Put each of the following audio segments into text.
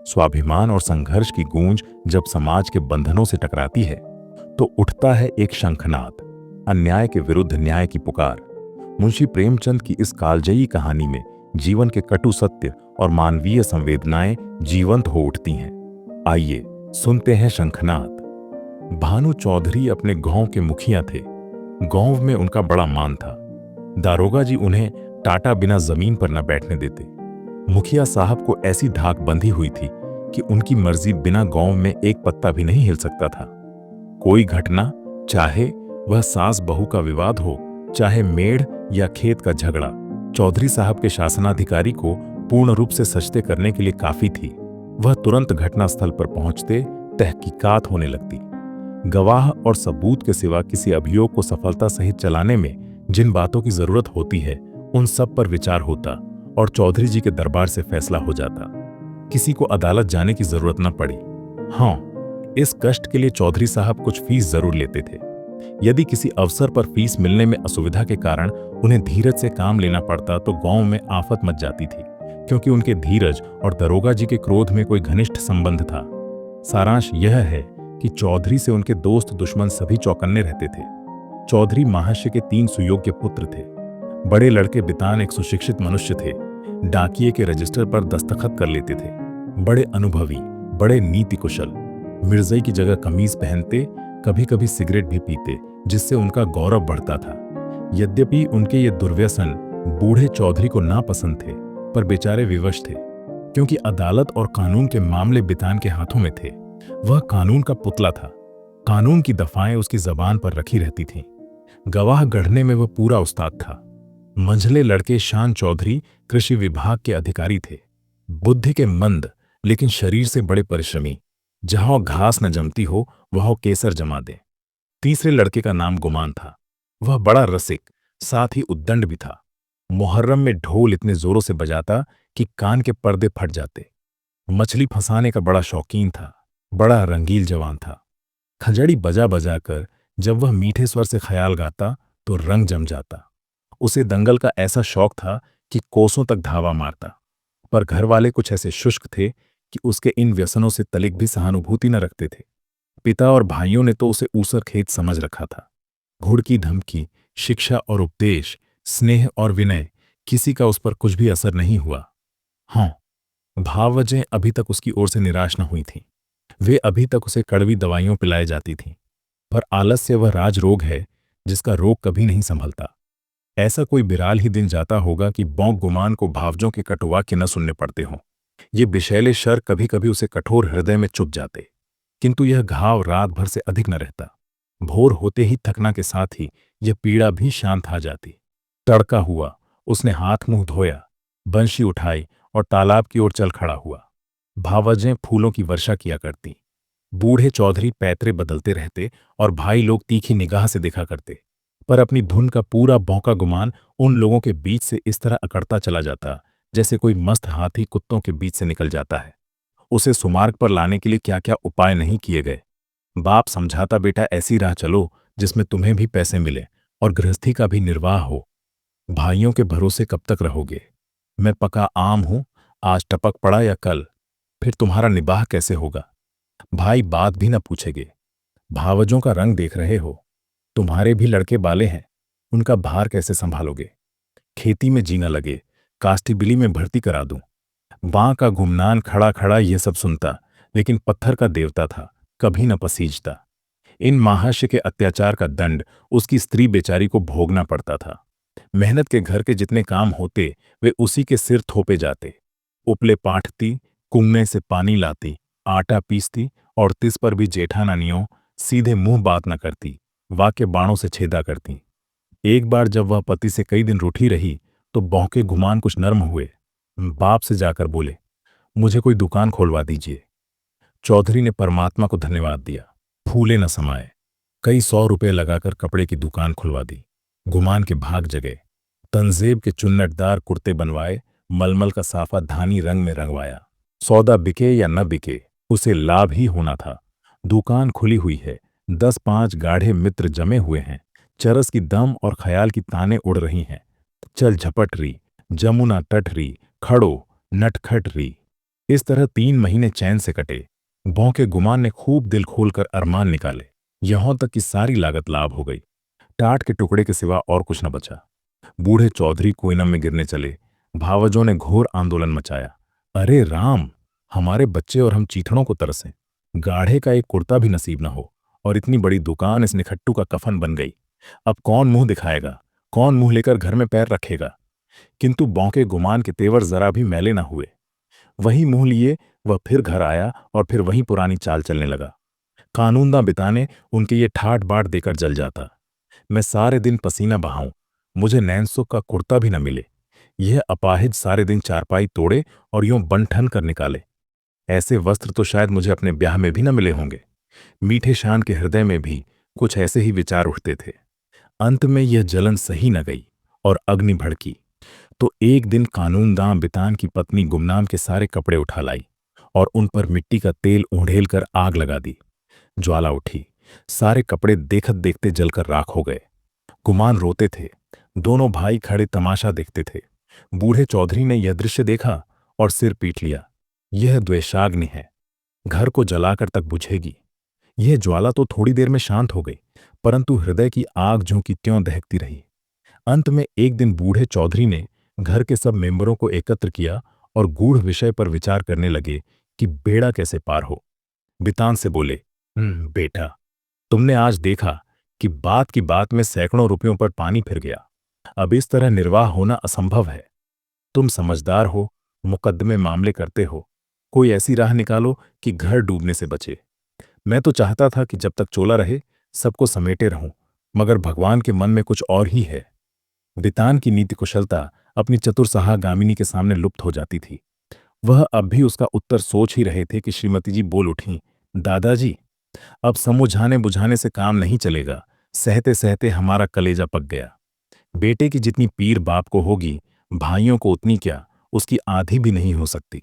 स्वाभिमान और संघर्ष की गूंज जब समाज के बंधनों से टकराती है तो उठता है एक शंखनाद, अन्याय के विरुद्ध न्याय की पुकार। मुंशी प्रेमचंद की इस कालजयी कहानी में जीवन के कटु सत्य और मानवीय संवेदनाएं जीवंत हो उठती हैं। आइए सुनते हैं शंखनाद। भानु चौधरी अपने गांव के मुखिया थे। गांव में उनका बड़ा मान था। दारोगा जी उन्हें टाटा बिना जमीन पर न बैठने देते। मुखिया साहब को ऐसी धाक बंधी हुई थी कि उनकी मर्जी बिना गांव में एक पत्ता भी नहीं हिल सकता था। कोई घटना, चाहे वह सास बहू का विवाद हो, चाहे मेढ़ या खेत का झगड़ा, चौधरी साहब के शासनाधिकारी को पूर्ण रूप से सचते करने के लिए काफी थी। वह तुरंत घटनास्थल पर पहुंचते तहकीकात होने लगती। गवाह और सबूत के सिवा किसी अभियोग को सफलता सहित चलाने में जिन बातों की जरूरत होती है उन सब पर विचार होता और चौधरी जी के दरबार से फैसला हो जाता। किसी को अदालत जाने की जरूरत न पड़ी। हाँ, इस कष्ट के लिए चौधरी साहब कुछ फीस जरूर लेते थे। यदि किसी अवसर पर फीस मिलने में असुविधा के कारण उन्हें धीरज से काम लेना पड़ता तो गांव में आफत मच जाती थी, क्योंकि उनके धीरज और दरोगा जी के क्रोध में कोई घनिष्ठ संबंध था। सारांश यह है कि चौधरी से उनके दोस्त दुश्मन सभी चौकन्ने रहते थे। चौधरी महाशय के 3 सुयोग्य पुत्र थे। बड़े लड़के बितान एक सुशिक्षित मनुष्य थे। डाकिये के रजिस्टर पर दस्तखत कर लेते थे। बड़े अनुभवी, बड़े नीति कुशल, मिर्जई की जगह कमीज पहनते, कभी कभी सिगरेट भी पीते, जिससे उनका गौरव बढ़ता था। यद्यपि उनके ये दुर्व्यसन बूढ़े चौधरी को नापसंद थे, पर बेचारे विवश थे, क्योंकि अदालत और कानून के मामले बितान के हाथों में थे। वह कानून का पुतला था। कानून की दफाएं उसकी जबान पर रखी रहती थीं। गवाह गढ़ने में वह पूरा उस्ताद था। मंझले लड़के शान चौधरी कृषि विभाग के अधिकारी थे। बुद्धि के मंद लेकिन शरीर से बड़े परिश्रमी। जहां घास न जमती हो वहां केसर जमा दे। तीसरे लड़के का नाम गुमान था। वह बड़ा रसिक, साथ ही उद्दंड भी था। मुहर्रम में ढोल इतने जोरों से बजाता कि कान के पर्दे फट जाते। मछली फंसाने का बड़ा शौकीन था। बड़ा रंगील जवान था। खंजड़ी बजा बजा कर जब वह मीठे स्वर से ख्याल गाता तो रंग जम जाता। उसे दंगल का ऐसा शौक था कि कोसों तक धावा मारता। पर घर वाले कुछ ऐसे शुष्क थे कि उसके इन व्यसनों से तलिक भी सहानुभूति न रखते थे। पिता और भाइयों ने तो उसे ऊसर खेत समझ रखा था। घुड़की धमकी, शिक्षा और उपदेश, स्नेह और विनय, किसी का उस पर कुछ भी असर नहीं हुआ। हाँ, भाववजह अभी तक उसकी ओर से निराश न हुई थीं। वे अभी तक उसे कड़वी दवाइयों पिलाई जाती थीं। पर आलस्य वह राज रोग है जिसका रोग कभी नहीं संभलता। ऐसा कोई बिराल ही दिन जाता होगा कि बौंक गुमान को भावजों के कटुवाक्य न सुनने पड़ते हों। ये विषैले शर कभी कभी उसे कठोर हृदय में चुभ जाते, किंतु यह घाव रात भर से अधिक न रहता। भोर होते ही थकना के साथ ही यह पीड़ा भी शांत आ जाती। तड़का हुआ, उसने हाथ मुंह धोया, बंशी उठाई और तालाब की ओर चल खड़ा हुआ। भावजें फूलों की वर्षा किया करती। बूढ़े चौधरी पैतरे बदलते रहते और भाई लोग तीखी निगाह से देखा करते। पर अपनी धुन का पूरा बौका गुमान उन लोगों के बीच से इस तरह अकड़ता चला जाता जैसे कोई मस्त हाथी कुत्तों के बीच से निकल जाता है। उसे सुमार्ग पर लाने के लिए क्या क्या उपाय नहीं किए गए। बाप समझाता, बेटा ऐसी राह चलो जिसमें तुम्हें भी पैसे मिले और गृहस्थी का भी निर्वाह हो। भाइयों के भरोसे कब तक रहोगे? मैं पका आम हूं, आज टपक पड़ा या कल, फिर तुम्हारा निबाह कैसे होगा? भाई बात भी न पूछेगे। भावजों का रंग देख रहे हो, तुम्हारे भी लड़के बाले हैं, उनका भार कैसे संभालोगे? खेती में जीना लगे, कास्टिबिली में भर्ती करा दूं। बाँ का गुमनान खड़ा खड़ा ये सब सुनता, लेकिन पत्थर का देवता था, कभी न पसीजता। इन महाशय के अत्याचार का दंड उसकी स्त्री बेचारी को भोगना पड़ता था। मेहनत के घर के जितने काम होते वे उसी के सिर थोपे जाते। उपले पाटती, कुंगने से पानी लाती, आटा पीसती और तिस पर भी जेठानानियों सीधे मुंह बात न करती, वाक्य बाणों से छेदा करती। एक बार जब वह पति से कई दिन रूठी रही तो बौके गुमान कुछ नर्म हुए। बाप से जाकर बोले, मुझे कोई दुकान खोलवा दीजिए। चौधरी ने परमात्मा को धन्यवाद दिया। फूले न समाये। कई 100 रुपए लगाकर कपड़े की दुकान खुलवा दी। गुमान के भाग जगे। तंजेब के चुन्नटदार कुर्ते बनवाए, मलमल का साफा धानी रंग में रंगवाया। सौदा बिके या न बिके, उसे लाभ ही होना था। दुकान खुली हुई है, 10-5 गाढ़े मित्र जमे हुए हैं, चरस की दम और ख्याल की ताने उड़ रही हैं। चल झपट री, जमुना तट री, खड़ो नटखट री। इस तरह 3 महीने चैन से कटे। भौंके गुमान ने खूब दिल खोलकर अरमान निकाले। यहां तक कि सारी लागत लाभ हो गई। टाट के टुकड़े के सिवा और कुछ न बचा। बूढ़े चौधरी कुएं में गिरने चले। भावजों ने घोर आंदोलन मचाया। अरे राम, हमारे बच्चे और हम चीथड़ों को तरसें। गाढ़े का एक कुर्ता भी नसीब न हो, और इतनी बड़ी दुकान इस निखट्टू का कफन बन गई। अब कौन मुंह दिखाएगा, कौन मुंह लेकर घर में पैर रखेगा। किंतु बौंके गुमान के तेवर जरा भी मैले न हुए। वही मुंह लिए वह फिर घर आया और फिर वही पुरानी चाल चलने लगा। कानूनदा बिताने उनके ये ठाट बाट देकर जल जाता। मैं सारे दिन पसीना बहाऊं, मुझे नैनसुख का कुर्ता भी न मिले। यह अपाहिज सारे दिन चारपाई तोड़े और यूं बन ठन कर निकाले। ऐसे वस्त्र तो शायद मुझे अपने ब्याह में भी न मिले होंगे। मीठे शान के हृदय में भी कुछ ऐसे ही विचार उठते थे। अंत में यह जलन सही न गई और अग्नि भड़की। तो एक दिन कानूनदां बितान की पत्नी गुमनाम के सारे कपड़े उठा लाई और उन पर मिट्टी का तेल ऊंढेल कर आग लगा दी। ज्वाला उठी, सारे कपड़े देखत देखते जलकर राख हो गए। गुमान रोते थे, दोनों भाई खड़े तमाशा देखते थे। बूढ़े चौधरी ने यह दृश्य देखा और सिर पीट लिया। यह द्वेषाग्नि है, घर को जलाकर तक बुझेगी। यह ज्वाला तो थोड़ी देर में शांत हो गई, परंतु हृदय की आग ज्यों की त्यों दहकती रही। अंत में एक दिन बूढ़े चौधरी ने घर के सब मेंबरों को एकत्र किया और गूढ़ विषय पर विचार करने लगे कि बेड़ा कैसे पार हो। बितान से बोले, बेटा, तुमने आज देखा कि बात की बात में सैकड़ों रुपयों पर पानी फिर गया। अब इस तरह निर्वाह होना असंभव है। तुम समझदार हो, मुकद्दमे मामले करते हो, कोई ऐसी राह निकालो कि घर डूबने से बचे। मैं तो चाहता था कि जब तक चोला रहे सबको समेटे रहूं, मगर भगवान के मन में कुछ और ही है। बितान की नीति कुशलता अपनी चतुर सहागामिनी के सामने लुप्त हो जाती थी। वह अब भी उसका उत्तर सोच ही रहे थे कि श्रीमती जी बोल उठीं, दादाजी, अब समझाने बुझाने से काम नहीं चलेगा। सहते सहते हमारा कलेजा पक गया। बेटे की जितनी पीर बाप को होगी, भाइयों को उतनी क्या, उसकी आधी भी नहीं हो सकती।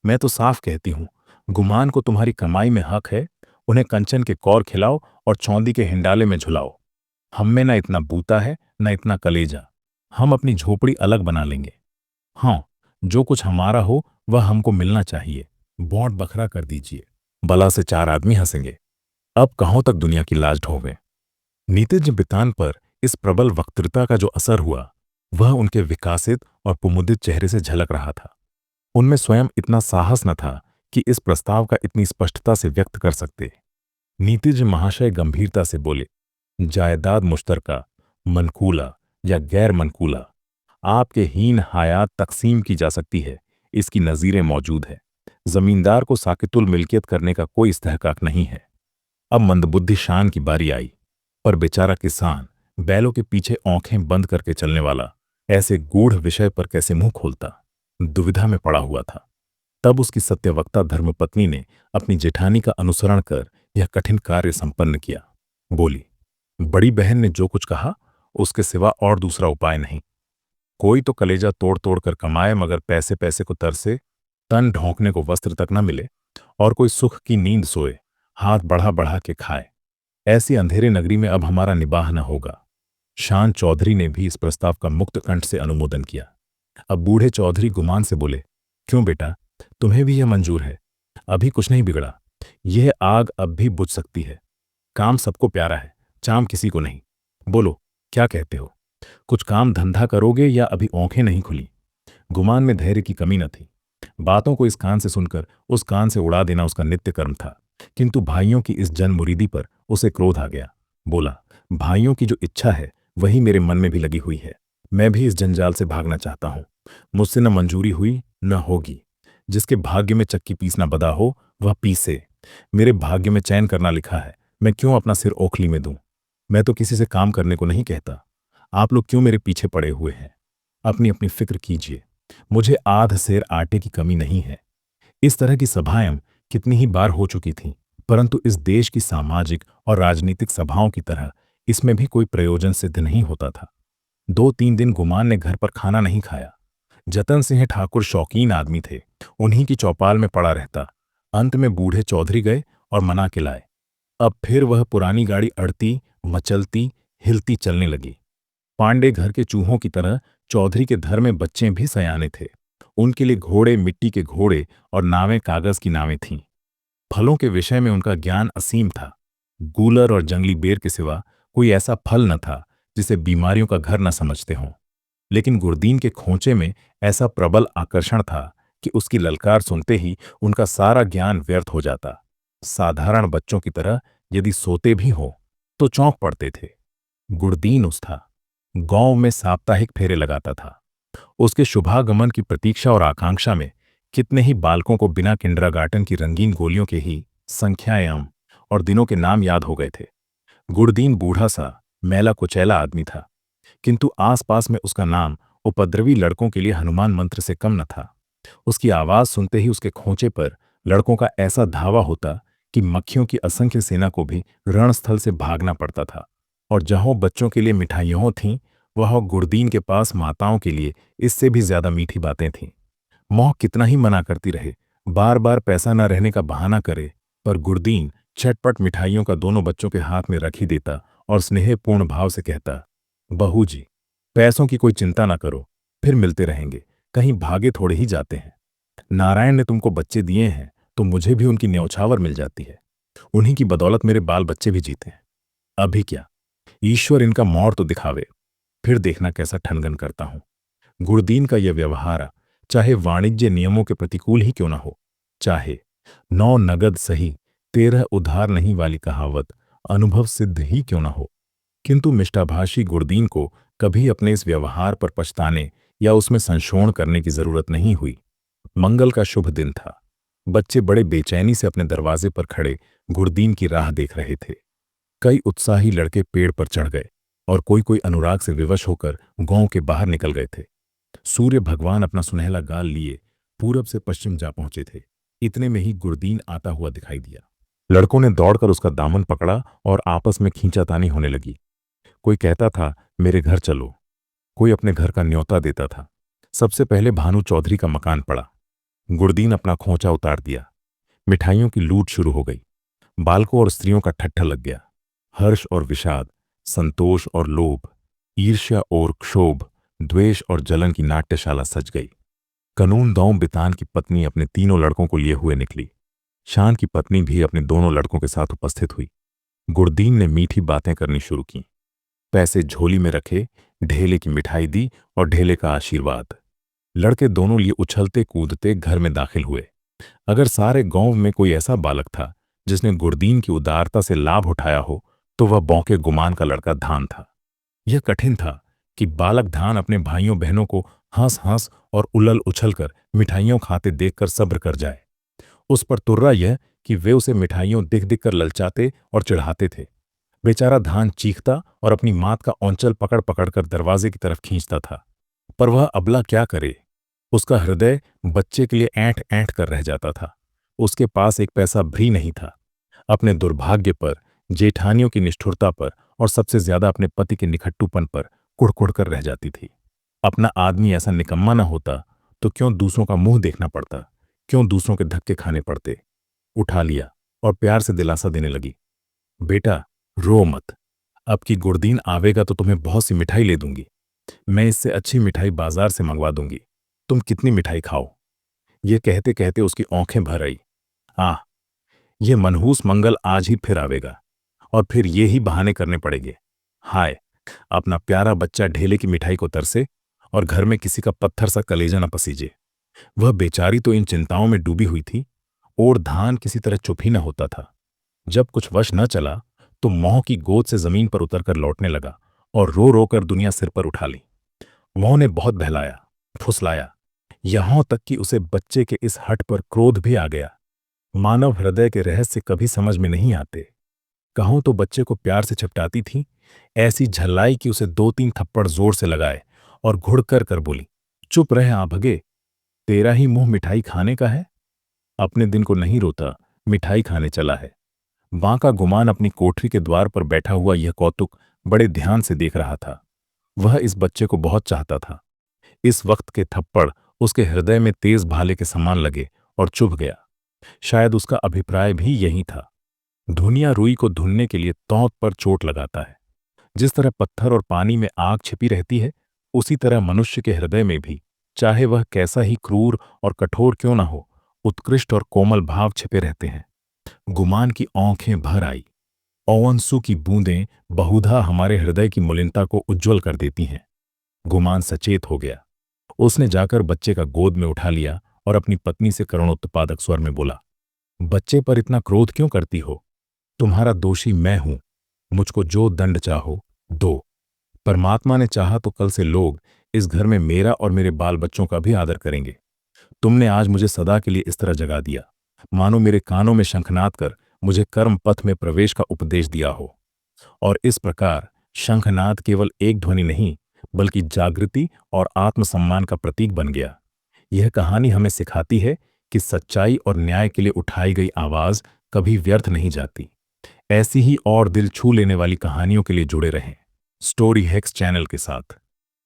मैं तो साफ कहती हूं, गुमान को तुम्हारी कमाई में हक है। उन्हें कंचन के कौर खिलाओ और चौंदी के हिंडाले में झुलाओ। हम में न इतना बूता है, न इतना कलेजा। हम अपनी झोपड़ी अलग बना लेंगे। हाँ, जो कुछ हमारा हो वह हमको मिलना चाहिए। बौंट बखरा कर दीजिए। बला से 4 आदमी हंसेंगे। अब कहाँ तक दुनिया की लाज ढोवें। नीतिज्ञ बितान पर इस प्रबल वक्तृता का जो असर हुआ, वह उनके विकासित और कुमुदित चेहरे से झलक रहा था। उनमें स्वयं इतना साहस न था कि इस प्रस्ताव का इतनी स्पष्टता से व्यक्त कर सकते। नीतिज्ञ महाशय गंभीरता से बोले, जायदाद मुश्तरका, मनकूला या गैर मनकूला, आपके हीन हयात तकसीम की जा सकती है, इसकी नज़ीरें मौजूद है। जमींदार को साकितुल मिल्कियत करने का कोई इस्तेहकाक नहीं है। अब मंदबुद्धि शान की बारी आई, पर बेचारा किसान बैलों के पीछे आंखें बंद करके चलने वाला ऐसे गूढ़ विषय पर कैसे मुंह खोलता, दुविधा में पड़ा हुआ था। तब उसकी सत्यवक्ता धर्मपत्नी ने अपनी जेठानी का अनुसरण कर यह कठिन कार्य संपन्न किया। बोली, बड़ी बहन ने जो कुछ कहा उसके सिवा और दूसरा उपाय नहीं। कोई तो कलेजा तोड़ तोड़ कर कमाए, मगर पैसे पैसे को तरसे, तन ढोंकने को वस्त्र तक न मिले, और कोई सुख की नींद सोए, हाथ बढ़ा बढ़ा के खाए। ऐसी अंधेरे नगरी में अब हमारा निबाह न होगा। शान चौधरी ने भी इस प्रस्ताव का मुक्त कंठ से अनुमोदन किया। अब बूढ़े चौधरी गुमान से बोले, क्यों बेटा, तुम्हें भी यह मंजूर है? अभी कुछ नहीं बिगड़ा। यह आग अब भी बुझ सकती है। काम सबको प्यारा है, चाम किसी को नहीं। बोलो, क्या कहते हो? कुछ काम धंधा करोगे या अभी आंखें नहीं खुली? गुमान में धैर्य की कमी न थी। बातों को इस कान से सुनकर उस कान से उड़ा देना उसका नित्य कर्म था। किंतु भाइयों की इस जनमुरीदी पर उसे क्रोध आ गया। बोला, भाइयों की जो इच्छा है वही मेरे मन में भी लगी हुई है। मैं भी इस जंजाल से भागना चाहता हूं। मुझसे न मंजूरी हुई न होगी। जिसके भाग्य में चक्की पीसना बदा हो वह पीसे। मेरे भाग्य में चैन करना लिखा है, मैं क्यों अपना सिर ओखली में दूं? मैं तो किसी से काम करने को नहीं कहता। आप लोग क्यों मेरे पीछे पड़े हुए हैं? अपनी अपनी फिक्र कीजिए। मुझे आध सेर आटे की कमी नहीं है। इस तरह की सभाएं कितनी ही बार हो चुकी थीं, परंतु इस देश की सामाजिक और राजनीतिक सभाओं की तरह इसमें भी कोई प्रयोजन सिद्ध नहीं होता था। 2-3 दिन गुमान ने घर पर खाना नहीं खाया। जतन सिंह ठाकुर शौकीन आदमी थे, उन्हीं की चौपाल में पड़ा रहता। अंत में बूढ़े चौधरी गए और मना के लाए। अब फिर वह पुरानी गाड़ी अड़ती, मचलती, हिलती चलने लगी। पांडे घर के चूहों की तरह चौधरी के धर में बच्चे भी सयाने थे। उनके लिए घोड़े मिट्टी के घोड़े और नावें कागज की नावें थीं। फलों के विषय में उनका ज्ञान असीम था। गूलर और जंगली बेर के सिवा कोई ऐसा फल न था जिसे बीमारियों का घर न समझते हों। लेकिन गुरदीन के खोंचे में ऐसा प्रबल आकर्षण था कि उसकी ललकार सुनते ही उनका सारा ज्ञान व्यर्थ हो जाता। साधारण बच्चों की तरह यदि सोते भी हो तो चौंक पड़ते थे। गुरदीन उस था। गांव में साप्ताहिक फेरे लगाता था। उसके शुभागमन की प्रतीक्षा और आकांक्षा में कितने ही बालकों को बिना किंडरगार्टन की रंगीन गोलियों के ही संख्याएं और दिनों के नाम याद हो गए थे। गुरदीन बूढ़ा सा मैला कुचैला आदमी था, किंतु आसपास में उसका नाम उपद्रवी लड़कों के लिए हनुमान मंत्र से कम न था। उसकी आवाज सुनते ही उसके खोंचे पर लड़कों का ऐसा धावा होता कि मक्खियों की असंख्य सेना को भी रणस्थल से भागना पड़ता था। और जहां बच्चों के लिए मिठाइयां थीं, वह गुरदीन के पास माताओं के लिए इससे भी ज्यादा मीठी बातें थीं। मोह कितना ही मना करती रहे, बार बार पैसा न रहने का बहाना करे, पर गुरदीन झटपट मिठाइयों का दोनों बच्चों के हाथ में रख ही देता और स्नेहपूर्ण भाव से कहता, बहू जी, पैसों की कोई चिंता ना करो, फिर मिलते रहेंगे, कहीं भागे थोड़े ही जाते हैं। नारायण ने तुमको बच्चे दिए हैं तो मुझे भी उनकी न्यौछावर मिल जाती है। उन्हीं की बदौलत मेरे बाल बच्चे भी जीते हैं। अभी क्या, ईश्वर इनका मोड़ तो दिखावे, फिर देखना कैसा ठनगन करता हूं। गुरदीन का यह व्यवहार चाहे वाणिज्य नियमों के प्रतिकूल ही क्यों न हो, चाहे 9 नगद सही 13 उधार नहीं वाली कहावत अनुभव सिद्ध ही क्यों न हो, किंतु मिष्टाभाषी गुरदीन को कभी अपने इस व्यवहार पर पछताने या उसमें संशोधन करने की जरूरत नहीं हुई। मंगल का शुभ दिन था। बच्चे बड़े बेचैनी से अपने दरवाजे पर खड़े गुरदीन की राह देख रहे थे। कई उत्साही लड़के पेड़ पर चढ़ गए और कोई कोई अनुराग से विवश होकर गांव के बाहर निकल गए थे। सूर्य भगवान अपना सुनहला गाल लिए पूरब से पश्चिम जा पहुंचे थे। इतने में ही गुरदीन आता हुआ दिखाई दिया। लड़कों ने दौड़कर उसका दामन पकड़ा और आपस में खींचातानी होने लगी। कोई कहता था, मेरे घर चलो। कोई अपने घर का न्योता देता था। सबसे पहले भानु चौधरी का मकान पड़ा। गुरदीन अपना खोंचा उतार दिया। मिठाइयों की लूट शुरू हो गई। बालकों और स्त्रियों का ठट्ठा लग गया। हर्ष और विषाद, संतोष और लोभ, ईर्ष्या और क्षोभ, द्वेष और जलन की नाट्यशाला सज गई। कानून दांव बितान की पत्नी अपने तीनों लड़कों को लिए हुए निकली। शान की पत्नी भी अपने दोनों लड़कों के साथ उपस्थित हुई। गुरदीन ने मीठी बातें करनी शुरू की। पैसे झोली में रखे, ढेले की मिठाई दी और ढेले का आशीर्वाद। लड़के दोनों लिए उछलते कूदते घर में दाखिल हुए। अगर सारे गांव में कोई ऐसा बालक था जिसने गुरदीन की उदारता से लाभ उठाया हो तो वह बौके गुमान का लड़का धान था। यह कठिन था कि बालक धान अपने भाइयों बहनों को हंस हंस और उलल उछलकर मिठाइयों खाते देखकर सब्र कर जाए। उस पर तुर्रा यह कि वे उसे मिठाइयों दिख दिख कर ललचाते और चिढ़ाते थे। बेचारा धान चीखता और अपनी मात का औंचल पकड़ पकड़ कर दरवाजे की तरफ खींचता था, पर वह अबला क्या करे। उसका हृदय बच्चे के लिए ऐंठ ऐंठ कर रह जाता था। उसके पास एक पैसा भी नहीं था। अपने दुर्भाग्य पर, जेठानियों की निष्ठुरता पर और सबसे ज्यादा अपने पति के निखट्टूपन पर कुढ़कुढ़ कर रह जाती थी। अपना आदमी ऐसा निकम्मा न होता तो क्यों दूसरों का मुंह देखना पड़ता, क्यों दूसरों के धक्के खाने पड़ते। उठा लिया और प्यार से दिलासा देने लगी, बेटा रो मत, अब की गुरदीन आवेगा तो तुम्हें बहुत सी मिठाई ले दूंगी। मैं इससे अच्छी मिठाई बाजार से मंगवा दूंगी, तुम कितनी मिठाई खाओ। ये कहते कहते उसकी आंखें भर आई। आह, ये मनहूस मंगल आज ही फिर आवेगा और फिर ये ही बहाने करने पड़ेंगे। हाय, अपना प्यारा बच्चा ढेले की मिठाई को तरसे और घर में किसी का पत्थर सा कलेजा न पसीजे। वह बेचारी तो इन चिंताओं में डूबी हुई थी और धान किसी तरह चुप ही न होता था। जब कुछ वश न चला तो मोह की गोद से जमीन पर उतरकर लौटने लगा और रो रो कर दुनिया सिर पर उठा ली। मोह ने बहुत बहलाया, फुसलाया, यहां तक कि उसे बच्चे के इस हठ पर क्रोध भी आ गया। मानव हृदय के रहस्य कभी समझ में नहीं आते। कहूं तो बच्चे को प्यार से चपटाती थी, ऐसी झल्लाई कि उसे 2-3 थप्पड़ जोर से लगाए और घुड़कर कर बोली, चुप रह आभगे, तेरा ही मुंह मिठाई खाने का है। अपने दिन को नहीं रोता, मिठाई खाने चला है। बांका गुमान अपनी कोठरी के द्वार पर बैठा हुआ यह कौतुक बड़े ध्यान से देख रहा था। वह इस बच्चे को बहुत चाहता था। इस वक्त के थप्पड़ उसके हृदय में तेज भाले के समान लगे और चुभ गया। शायद उसका अभिप्राय भी यही था। धुनिया रुई को धुनने के लिए तौंत पर चोट लगाता है। जिस तरह पत्थर और पानी में आग छिपी रहती है, उसी तरह मनुष्य के हृदय में भी चाहे वह कैसा ही क्रूर और कठोर क्यों ना हो, उत्कृष्ट और कोमल भाव छिपे रहते हैं। गुमान की आंखें भर आई। ओवंसु की बूंदें बहुधा हमारे हृदय की मलिनता को उज्ज्वल कर देती हैं। गुमान सचेत हो गया। उसने जाकर बच्चे का गोद में उठा लिया और अपनी पत्नी से करुणोत्पादक स्वर में बोला, बच्चे पर इतना क्रोध क्यों करती हो? तुम्हारा दोषी मैं हूं। मुझको जो दंड चाहो दो। परमात्मा ने चाहा तो कल से लोग इस घर में मेरा और मेरे बाल बच्चों का भी आदर करेंगे। तुमने आज मुझे सदा के लिए इस तरह जगा दिया, मानो मेरे कानों में शंखनाद कर मुझे कर्म पथ में प्रवेश का उपदेश दिया हो। और इस प्रकार शंखनाद केवल एक ध्वनि नहीं, बल्कि जागृति और आत्मसम्मान का प्रतीक बन गया। यह कहानी हमें सिखाती है कि सच्चाई और न्याय के लिए उठाई गई आवाज कभी व्यर्थ नहीं जाती। ऐसी ही और दिल छू लेने वाली कहानियों के लिए जुड़े रहें स्टोरी हैक्स चैनल के साथ।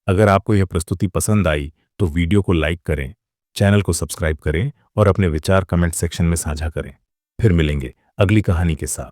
अगर आपको यह प्रस्तुति पसंद आई तो वीडियो को लाइक करें, चैनल को सब्सक्राइब करें और अपने विचार कमेंट सेक्शन में साझा करें। फिर मिलेंगे अगली कहानी के साथ।